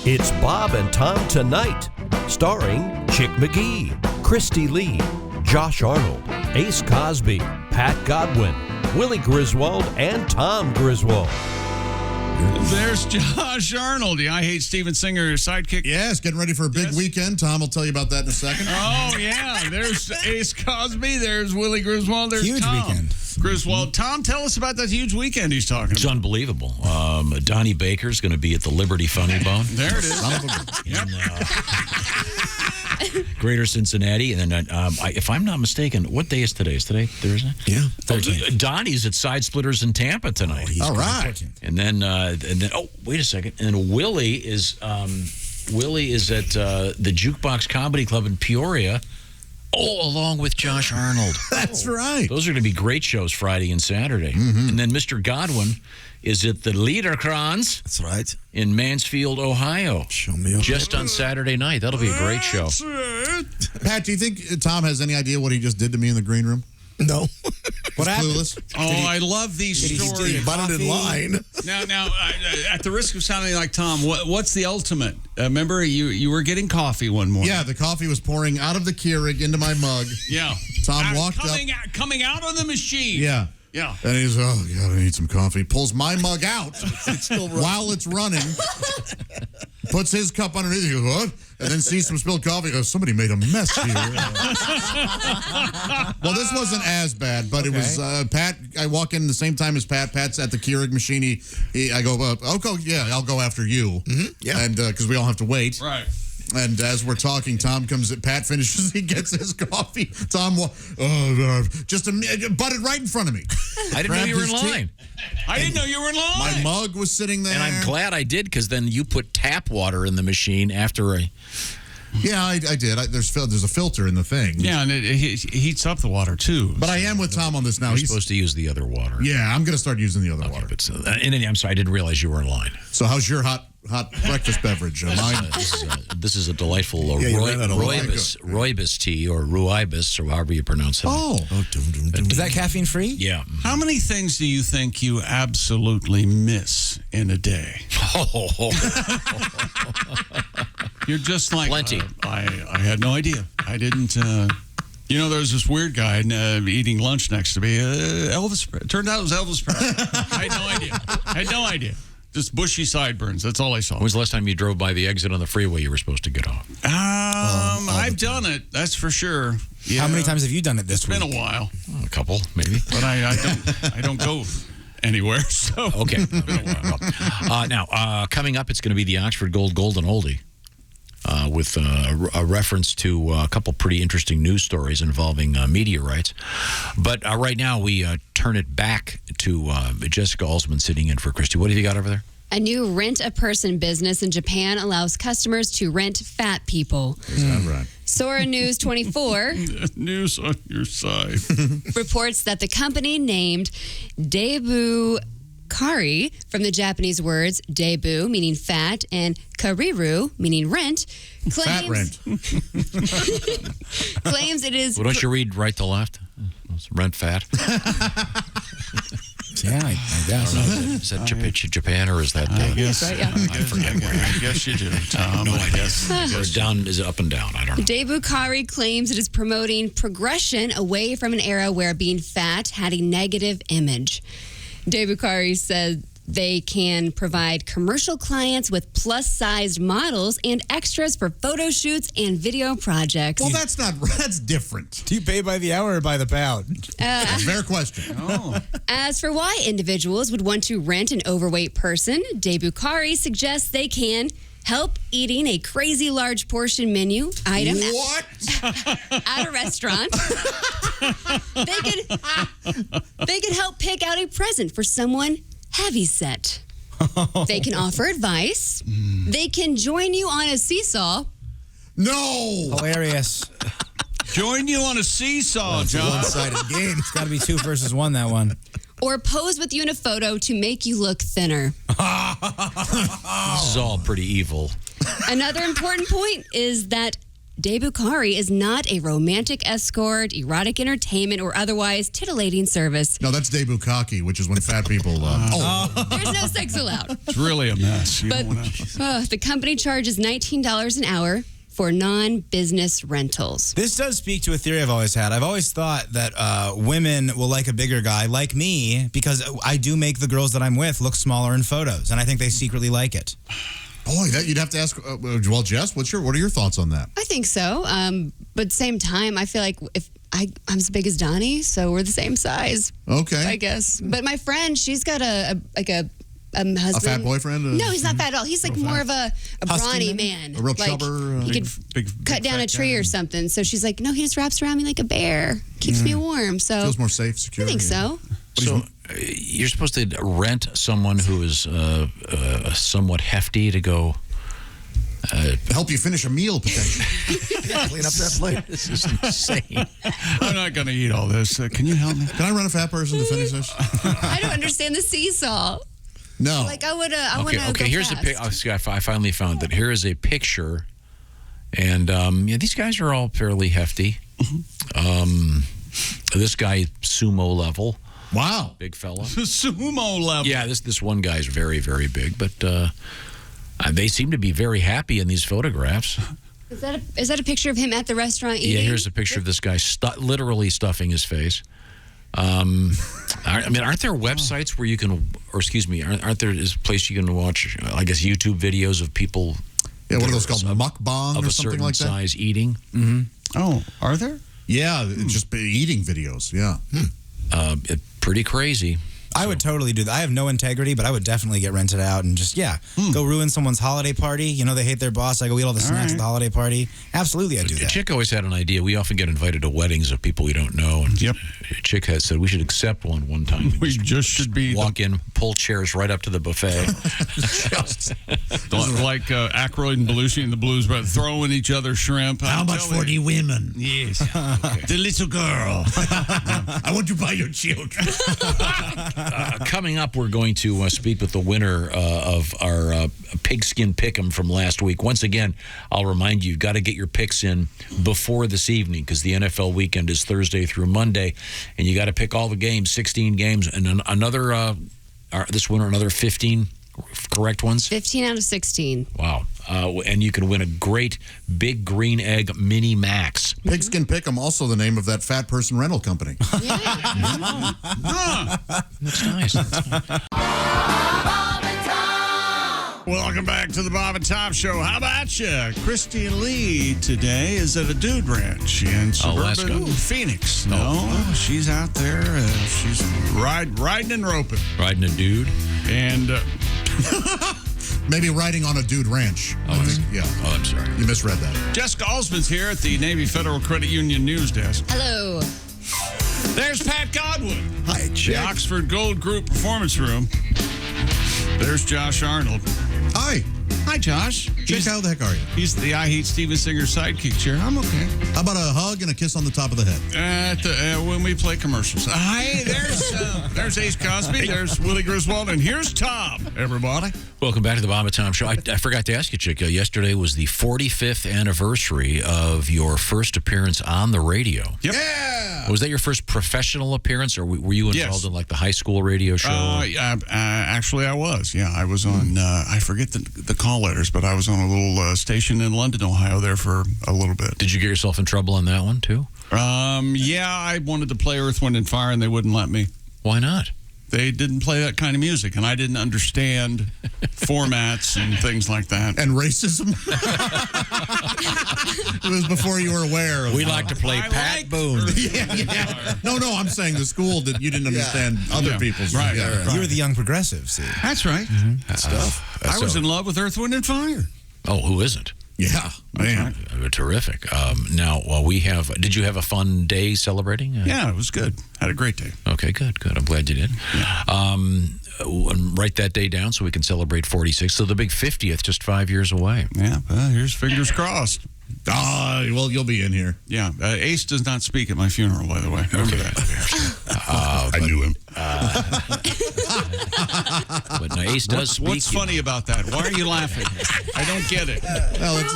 It's Bob and Tom Tonight, starring Chick McGee, Christy Lee, Josh Arnold, Ace Cosby, Pat Godwin, Willie Griswold, and Tom Griswold. There's Josh Arnold, the I Hate Steven Singer sidekick. Yes, getting ready for a big weekend. Tom will tell you about that in a second. Oh, yeah. There's Ace Cosby. There's Willie Griswold. There's huge Tom weekend. Griswold. Tom, tell us about that huge weekend he's talking about. It's unbelievable. Donnie Baker's going to be at the Liberty Funny Bone. There it is. In, Greater Cincinnati. And then, if I'm not mistaken, what day is today? Is today Thursday? Yeah, 13. Donnie's at Side Splitters in Tampa tonight. All right. And then, oh, wait a second. And Willie is at the Jukebox Comedy Club in Peoria. Oh, along with Josh Arnold. That's right. Those are going to be great shows Friday and Saturday. Mm-hmm. And then Mr. Godwin is at the Liederkranz. That's right. In Mansfield, Ohio. Show me. Just on Saturday night. That'll be a great show. Pat, do you think Tom has any idea what he just did to me in the green room? No. What happened? Clueless? Oh, I love these stories. He bought it in line. Now, at the risk of sounding like Tom, what's the ultimate? Remember, you were getting coffee one morning. Yeah, the coffee was pouring out of the Keurig into my mug. Yeah. Tom walked coming out on the machine. Yeah. Yeah. And he's, oh, God, I need some coffee. Pulls my mug out while it's running. Puts his cup underneath. He goes, what? And then sees some spilled coffee. He goes, somebody made a mess here. Well, this wasn't as bad, but it was Pat. I walk in the same time as Pat. Pat's at the Keurig machine. I go, I'll go after you. Mm-hmm. Yeah. And because we all have to wait. Right. And as we're talking, Tom comes. Pat finishes. He gets his coffee. Tom, just butted right in front of me. I didn't know you were in line. I didn't know you were in line. My mug was sitting there. And I'm glad I did, because then you put tap water in the machine after a... Yeah, I did. There's a filter in the thing. Yeah, and it heats up the water, too. But I am with Tom on this now. You're supposed to use the other water. Yeah, I'm going to start using the other water. But, I'm sorry, I didn't realize you were in line. So how's your hot breakfast beverage? This is a delightful rooibos tea, or rooibos, or however you pronounce it. Is that caffeine free? Yeah. How many things do you think you absolutely miss in a day? You're just like... Plenty. I had no idea. I didn't... there's this weird guy eating lunch next to me. Elvis. It turned out it was Elvis Presley. I had no idea. Just bushy sideburns. That's all I saw. When was the last time you drove by the exit on the freeway you were supposed to get off? I've done it. That's for sure. Yeah. How many times have you done it this week? It's been a while. A couple, maybe. But I don't go anywhere. So okay. Now, coming up, it's going to be the Oxford Golden Oldie. With a reference to a couple pretty interesting news stories involving media rights. But right now, we turn it back to Jessica Alsman sitting in for Christy. What have you got over there? A new rent-a-person business in Japan allows customers to rent fat people. Is that right? Sora News 24 news on your side reports that the company named Debu Kari, from the Japanese words debu, meaning fat, and kariru, meaning rent, claims it is... Well, don't you read right to left? Rent fat. Yeah, I guess. Is that Japan, or is that... I guess, right, yeah. I forget where. I guess you do, Tom. No, I guess. Down is up and down. I don't know. Debu Kari claims it is promoting progression away from an era where being fat had a negative image. Debu Kari said they can provide commercial clients with plus-sized models and extras for photo shoots and video projects. Well, that's different. Do you pay by the hour or by the pound? Fair question. As for why individuals would want to rent an overweight person, Debu Kari suggests they can help eating a crazy large portion menu item at a restaurant. They could help pick out a present for someone heavyset. They can offer advice. They can join you on a seesaw. No! Hilarious. Join you on a seesaw, John. One-sided game. It's got to be 2 versus 1, that one. Or pose with you in a photo to make you look thinner. This is all pretty evil. Another important point is that Debukari is not a romantic escort, erotic entertainment, or otherwise titillating service. No, that's debukaki, which is when fat people. There's no sex allowed. It's really a mess. You But don't wanna- the company charges $19 an hour for non-business rentals. This does speak to a theory I've always had. I've always thought that women will like a bigger guy like me because I do make the girls that I'm with look smaller in photos, and I think they secretly like it. Boy, that you'd have to ask. Well, Jess, what are your thoughts on that? I think so. But same time, I feel like if I'm as big as Donnie, so we're the same size. Okay. I guess. But my friend, she's got a husband. A fat boyfriend? No, he's not fat at all. He's like more of a brawny man. A real like, chubber? He could cut down a tree or something. So she's like, no, he just wraps around me like a bear. Keeps me warm. So Feels more safe, secure. I think so. So you're supposed to rent someone who is somewhat hefty to go Help you finish a meal, potentially. clean up that plate. This is insane. I'm not going to eat all this. Can you help me? Can I run a fat person to finish this? I don't understand the seesaw. No. Like I would want to Okay. go Here's a pic. fast. I finally found that. Here is a picture, and these guys are all fairly hefty. This guy sumo level, Wow. big fella. Sumo level. Yeah, this one guy is very, very big, but they seem to be very happy in these photographs. Is that a picture of him at the restaurant eating? Yeah, here's a picture of this guy literally stuffing his face. Aren't there websites where you can, or excuse me, aren't there is a place you can watch, I guess, YouTube videos of people? Yeah, what are those called? Mukbang of or a something certain like that? size eating. Oh, are there? Yeah, it's just eating videos. Yeah. Pretty crazy. I would totally do that. I have no integrity, but I would definitely get rented out and just, go ruin someone's holiday party. You know, they hate their boss. I go eat all the snacks at the holiday party. Absolutely, I'd do that. Chick always had an idea. We often get invited to weddings of people we don't know. And Yep. Chick had said we should accept one time. We just should be walk in, pull chairs right up to the buffet. like Aykroyd and Belushi in the Blues, but throwing each other shrimp. How much for the women? Yes. The little girl. I want to buy your children. Coming up, we're going to speak with the winner of our pigskin pick'em from last week. Once again, I'll remind you, you've got to get your picks in before this evening because the NFL weekend is Thursday through Monday, and you got to pick all the games, 16 games, and this winner, another 15 correct ones. 15 out of 16. Wow. And you can win a great Big Green Egg Mini Max. Pigskin Pick'em, also the name of that fat person rental company. That's nice. Welcome back to the Bob and Tom Show. How about you? Christy Lee today is at a dude ranch in suburban Phoenix. No, she's out there. She's riding and roping. Riding a dude. And Maybe riding on a dude ranch. Yeah. Oh, I'm sorry. You misread that. Jessica Alsman's here at the Navy Federal Credit Union news desk. Hello. There's Pat Godwin. Hi, The Oxford Gold Group Performance Room. There's Josh Arnold. Hi. Hi, Josh. Chick, how the heck are you? He's the I Hate Steven Singer sidekick chair. I'm okay. How about a hug and a kiss on the top of the head? When we play commercials. Hi, there's Ace Cosby. There's Willie Griswold. And here's Tom, everybody. Welcome back to the Bob and Tom Show. I forgot to ask you, Chick. Yesterday was the 45th anniversary of your first appearance on the radio. Yep. Yeah. Was that your first professional appearance, or were you involved in like the high school radio show? Actually, I was. Yeah, I was on. I forget the call letters, but I was on a little station in London, Ohio, there for a little bit. Did you get yourself in trouble on that one too? Yeah, I wanted to play Earth, Wind, and Fire, and they wouldn't let me. Why not? They didn't play that kind of music, and I didn't understand formats and things like that. And racism? It was before you were aware of We like to play Pat Boone. Yeah. No, I'm saying the school you didn't understand other people's. Right. You were the young progressive, see. That's right. I was in love with Earth, Wind, and Fire. Oh, who isn't? Yeah, man. Terrific. Now, did you have a fun day celebrating? Yeah, it was good. Had a great day. Okay, good. I'm glad you did. write that day down so we can celebrate 46. So the big 50th, just 5 years away. Yeah, here's fingers crossed. Well, you'll be in here. Yeah, Ace does not speak at my funeral, by the way. Remember that. I knew him. But no, Ace does speak. What's funny about that? Why are you laughing? I don't get it. Well, it's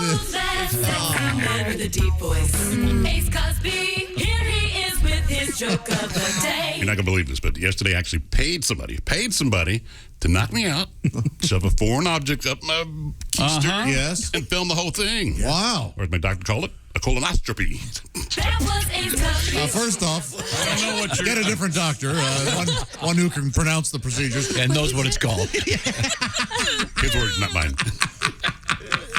The deep voice. Ace Cosby, here he is with his joke of the day. You're not going to believe this, but yesterday I actually paid somebody to knock me out, shove a foreign object up my keister, Yes. and film the whole thing. Wow. Or as my doctor called it, a colonoscopy. That was Ace Cosby. First off, I don't know what you're... get a different doctor, one who can pronounce the procedures. and knows what it's called. His words, not mine.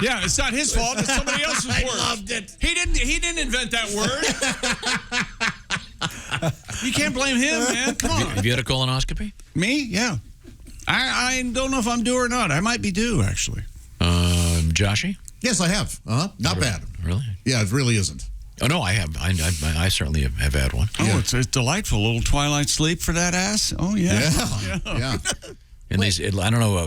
Yeah, it's not his fault. It's somebody else's word. I loved it. He didn't invent that word. You can't blame him, man. Come on. Have you had a colonoscopy? Me? Yeah. I don't know if I'm due or not. I might be due, actually. Joshy? Yes, I have. Not bad. Really? Yeah, it really isn't. Oh, no, I have. I certainly have had one. Oh, it's delightful. A little twilight sleep for that ass. Oh, yeah. Yeah. And I don't know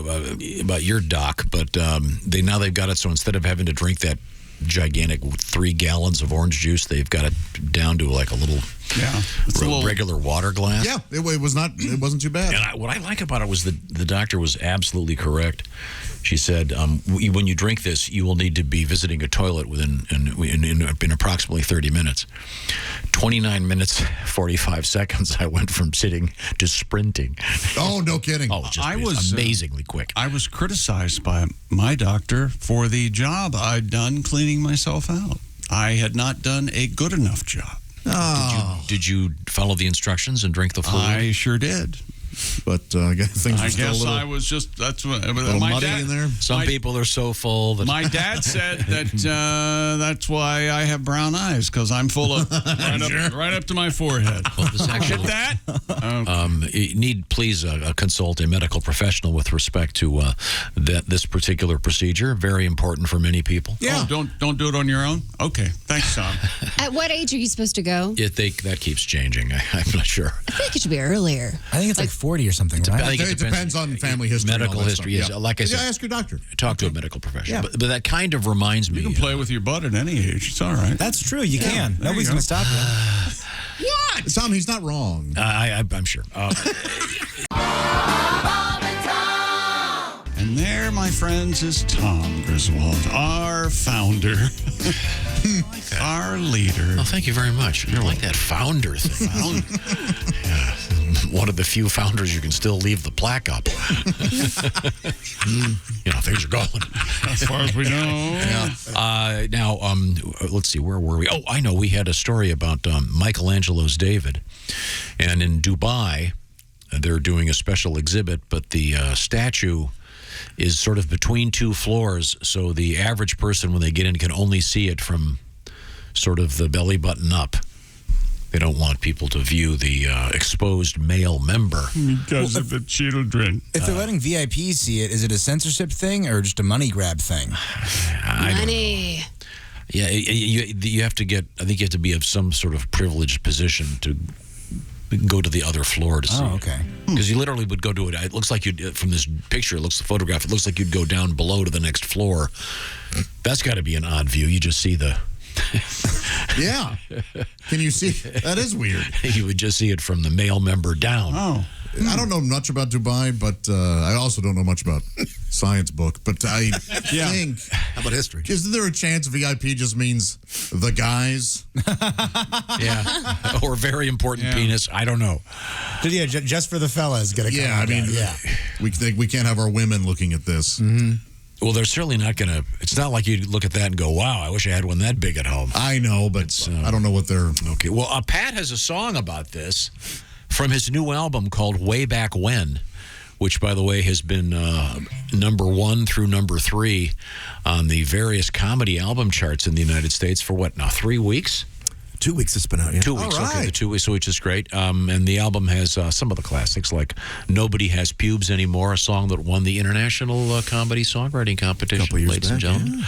about your doc, but they've got it so instead of having to drink that gigantic 3 gallons of orange juice, they've got it down to like a little regular water glass. Yeah, it wasn't too bad. And what I like about it was the doctor was absolutely correct. She said, when you drink this, you will need to be visiting a toilet in approximately 30 minutes. 29 minutes, 45 seconds, I went from sitting to sprinting. Oh, no kidding. Oh, it was amazingly quick. I was criticized by my doctor for the job I'd done cleaning myself out. I had not done a good enough job. Did you follow the instructions and drink the fluid? I sure did. But things were still a little, I was just, that's what, little my muddy dad, in there. Some people are so full that my dad said that that's why I have brown eyes, because I'm full of right up to my forehead. Well, this actually, Get that? you need please consult a medical professional with respect to this particular procedure. Very important for many people. Yeah. Oh, don't do it on your own? Okay. Thanks, Tom. At what age are you supposed to go? That keeps changing. I'm not sure. I feel like it should be earlier. I think it's like 40 or something, right? I think it depends on family history. and Medical all that history, stuff. yes. Like I said, ask your doctor. talk to a medical professional. Yeah. But that kind of reminds me. You can play with your butt at any age. It's all right. That's true. You can. there Nobody's you going to stop you. What? Tom, he's not wrong. I'm sure. And there, my friends, is Tom Griswold, our founder, our leader. Well, thank you very much. I like that founder thing. Yeah. One of the few founders you can still leave the plaque up. Things are going. As far as we know. Now, let's see, where were we? Oh, I know. We had a story about Michelangelo's David. And in Dubai, they're doing a special exhibit, but the statue is sort of between 2 floors, so the average person, when they get in, can only see it from sort of the belly button up. They don't want people to view the exposed male member. Because of the children. If they're letting VIPs see it, is it a censorship thing or just a money grab thing? Money. Yeah, you have to get. I think you have to be of some sort of privileged position to go to the other floor to see. Oh, okay. Because you literally would go to it. It looks like you'd from this picture. The photograph. It looks like you'd go down below to the next floor. That's got to be an odd view. You just see the. Yeah. Can you see? That is weird. You would just see it from the male member down. Oh. I don't know much about Dubai, but I also don't know much about science book. But I think. How about history? Isn't there a chance VIP just means the guys? Yeah. Or very important penis. I don't know. Yeah, just for the fellas. Get a Yeah, I mean, we can't have our women looking at this. Mm-hmm. Well, they're certainly not going to. It's not like you look at that and go, wow, I wish I had one that big at home. I know, but I don't know what they're. Okay. Well, Pat has a song about this from his new album called Way Back When, which, by the way, has been number 1 through number 3 on the various comedy album charts in the United States for what now, 3 weeks? 2 weeks it's been out, yeah. 2 weeks, All okay, right. the 2 weeks, which is great. And the album has some of the classics like Nobody Has Pubes Anymore, a song that won the International Comedy Songwriting Competition, Couple years ladies and back, gentlemen.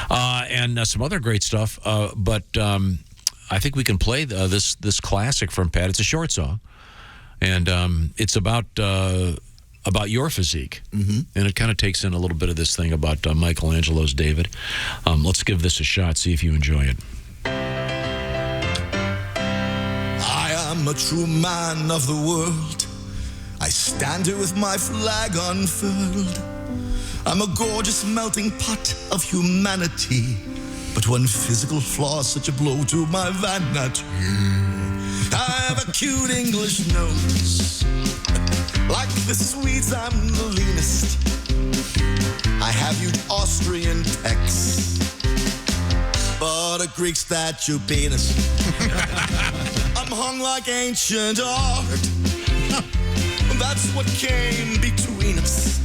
And some other great stuff. But I think we can play this classic from Pat. It's a short song. And it's about about your physique. And it kind of takes in a little bit of this thing about Michelangelo's David. Let's give this a shot, see if you enjoy it. I am a true man of the world. I stand here with my flag unfurled. I'm a gorgeous melting pot of humanity. But one physical flaw is such a blow to my vanity. I have a cute English nose. Like the Swedes, I'm the leanest. I have huge Austrian pecs, but a Greek statue penis. I'm hung like ancient art. That's what came between us.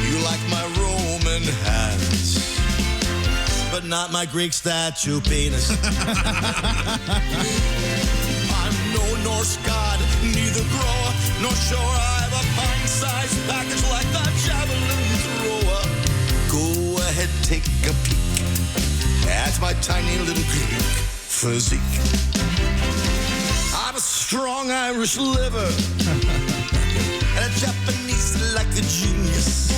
You like my Roman hands, but not my Greek statue penis. I'm no Norse god, neither grower nor shore. I have a pint-sized package like the javelin thrower. Go ahead, take a peek at my tiny little Greek physique. I'm a strong Irish liver and a Japanese like a genius.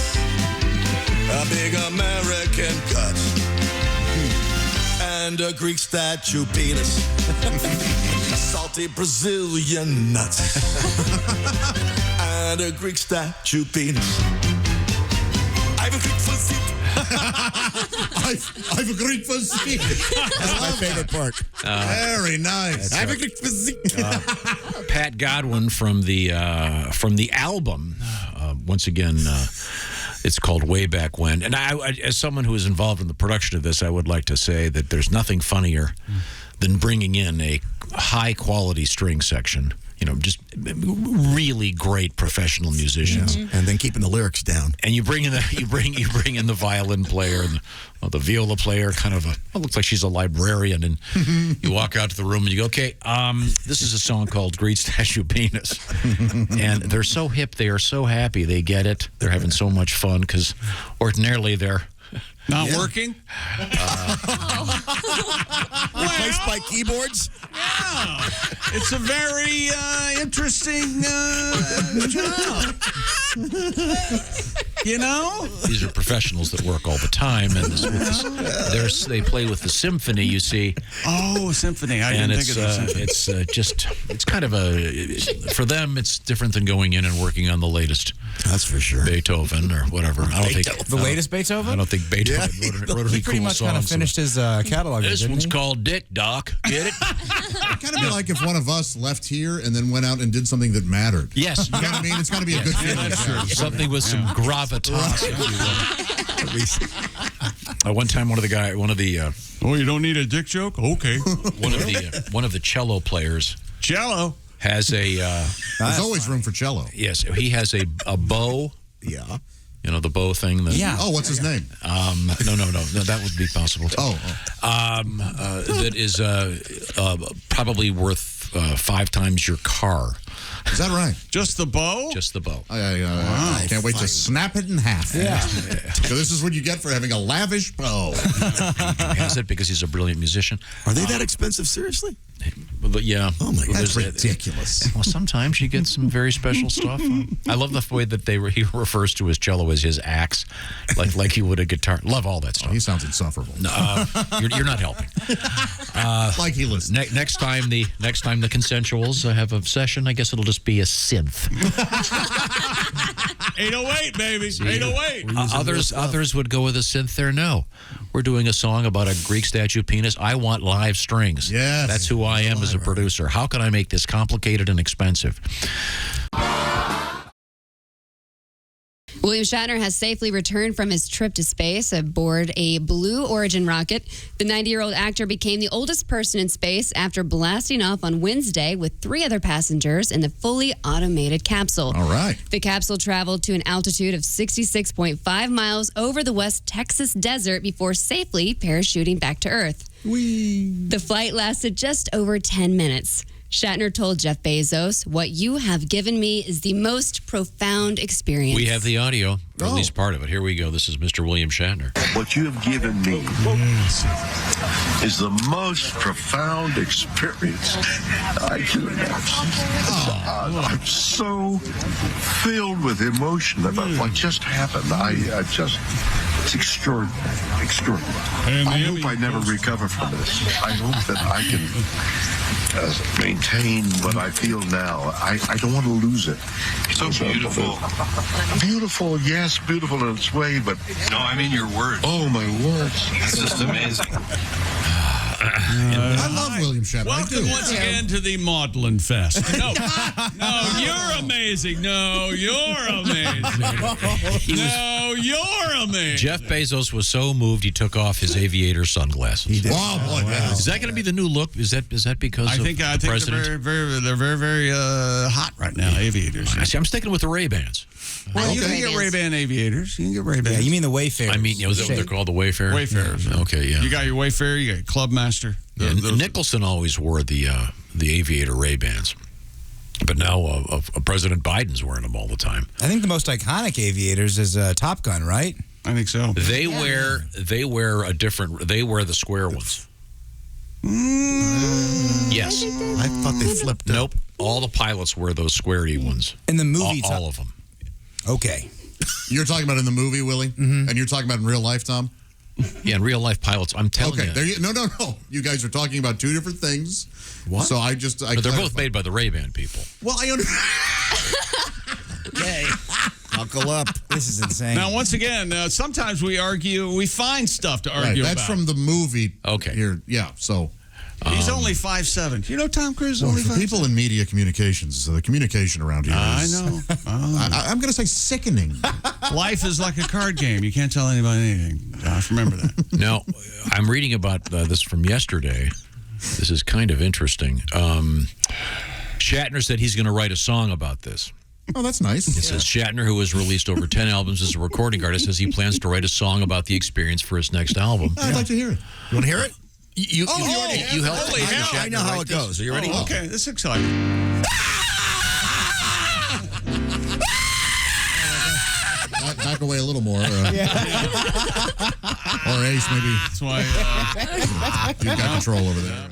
A big American gut and a Greek statue penis. Salty Brazilian nuts and a Greek statue penis. I have a Greek physique. I've a Greek physique. That's my favorite part. Very nice. I have a Greek physique. Pat Godwin from the album. Once again, it's called Way Back When. And I, as someone who is involved in the production of this, I would like to say that there's nothing funnier than bringing in a high-quality string section. You know, just really great professional musicians, and then keeping the lyrics down. And you bring in the you bring in the violin player and the viola player, kind of looks like she's a librarian. And you walk out to the room and you go, okay, this is a song called Greek Statue Penis, and they're so hip, they are so happy, they get it, they're having so much fun because ordinarily they're not working. Replaced by keyboards. Yeah, it's a very interesting job. You know, these are professionals that work all the time, and they play with the symphony. You see, symphony. I didn't think of the symphony. It's kind of for them. It's different than going in and working on the latest. That's for sure. Beethoven or whatever. I don't think the latest Beethoven. I don't think Beethoven wrote any pretty cool much songs. kind of finished his catalog. This one's called Dick, Doc. Get it? It'd kind of be like if one of us left here and then went out and did something that mattered. Yes. You know what I mean? It's got to be a good feeling. That's true. Something with some gravitas. One time, one of the you don't need a dick joke? Okay. one of the cello players. Cello has a. There's always room for cello. Yes, he has a bow. Yeah. You know, the bow thing. Oh, what's his name? No, that would be possible. That is probably worth 5 times your car. Is that right? Just the bow? Just the bow. I can't wait to snap it in half. Yeah. So this is what you get for having a lavish bow. He has it because he's a brilliant musician. Are they that expensive? Seriously? But yeah. Oh my God, that's ridiculous. Well, sometimes you get some very special stuff. I love the way that he refers to his cello as his axe, like he would a guitar. Love all that stuff. He sounds insufferable. You're not helping. Like he listens. Next time the consensuals have a session, I guess it'll just be a synth. 808, baby. 808. Others would go with a synth there. No. We're doing a song about a Greek statue penis. I want live strings. Yes. That's who I am as a producer. How can I make this complicated and expensive? William Shatner has safely returned from his trip to space aboard a Blue Origin rocket. The 90-year-old actor became the oldest person in space after blasting off on Wednesday with 3 other passengers in the fully automated capsule. All right. The capsule traveled to an altitude of 66.5 miles over the West Texas desert before safely parachuting back to Earth. The flight lasted just over 10 minutes. Shatner told Jeff Bezos, "What you have given me is the most profound experience." We have the audio, or at least part of it. Here we go. This is Mr. William Shatner. What you have given me is the most profound experience I can imagine. I'm so filled with emotion about what just happened. It's extraordinary. I hope I never recover from this. I hope that I can maintain what I feel now. I don't want to lose it. So beautiful. Beautiful, yes, beautiful in its way, but... No, I mean your words. Oh, my words. It's just amazing. I love William Shatner. Welcome once again to the Maudlin Fest. No, you're amazing. No, you're amazing. No, you're amazing. Jeff Bezos was so moved he took off his aviator sunglasses. He did. Wow, boy, Is that going to be the new look? Is that because I think the president? they're very hot right now. Aviators. See, I'm sticking with the Ray-Bans. Well, you can get Ray-Ban aviators. You can get Ray-Ban. Yeah, you mean the Wayfarers. I mean, is that what they're called, the Wayfarer? Wayfarers. Okay, yeah. You got your Wayfarer. You got your Clubmaster. Nicholson always wore the aviator Ray-Bans. But now President Biden's wearing them all the time. I think the most iconic aviators is Top Gun, right? I think so. They wear the square ones. Yes. I thought they flipped. Nope. All the pilots wear those squarey ones. In the movie, all of them. Okay. You're talking about in the movie, Willie? Mm-hmm. And you're talking about in real life, Tom? Yeah, in real life pilots, I'm telling you. Okay, no. You guys are talking about two different things. What? So but they're both made by the Ray-Ban people. Well, I understand. Yay. Buckle up. This is insane. Now, once again, sometimes we argue, we find stuff to argue That's about. from the movie. Okay. Here, yeah, so... He's only 5'7". You know Tom Cruise is Well, only for 5'7"? people in media communications, the communication around here is... I know. I'm going to say sickening. Life is like a card game. You can't tell anybody anything. Josh, remember that. Now, I'm reading about this from yesterday. This is kind of interesting. Shatner said he's going to write a song about this. Oh, that's nice. It says Shatner, who has released over 10 albums as a recording artist, says he plans to write a song about the experience for his next album. I'd like to hear it. You want to hear it? You helped holy hell. I know how it goes. Are you ready? Okay, this is exciting. Back away a little more. Or Ace, maybe. That's why You've got control over there.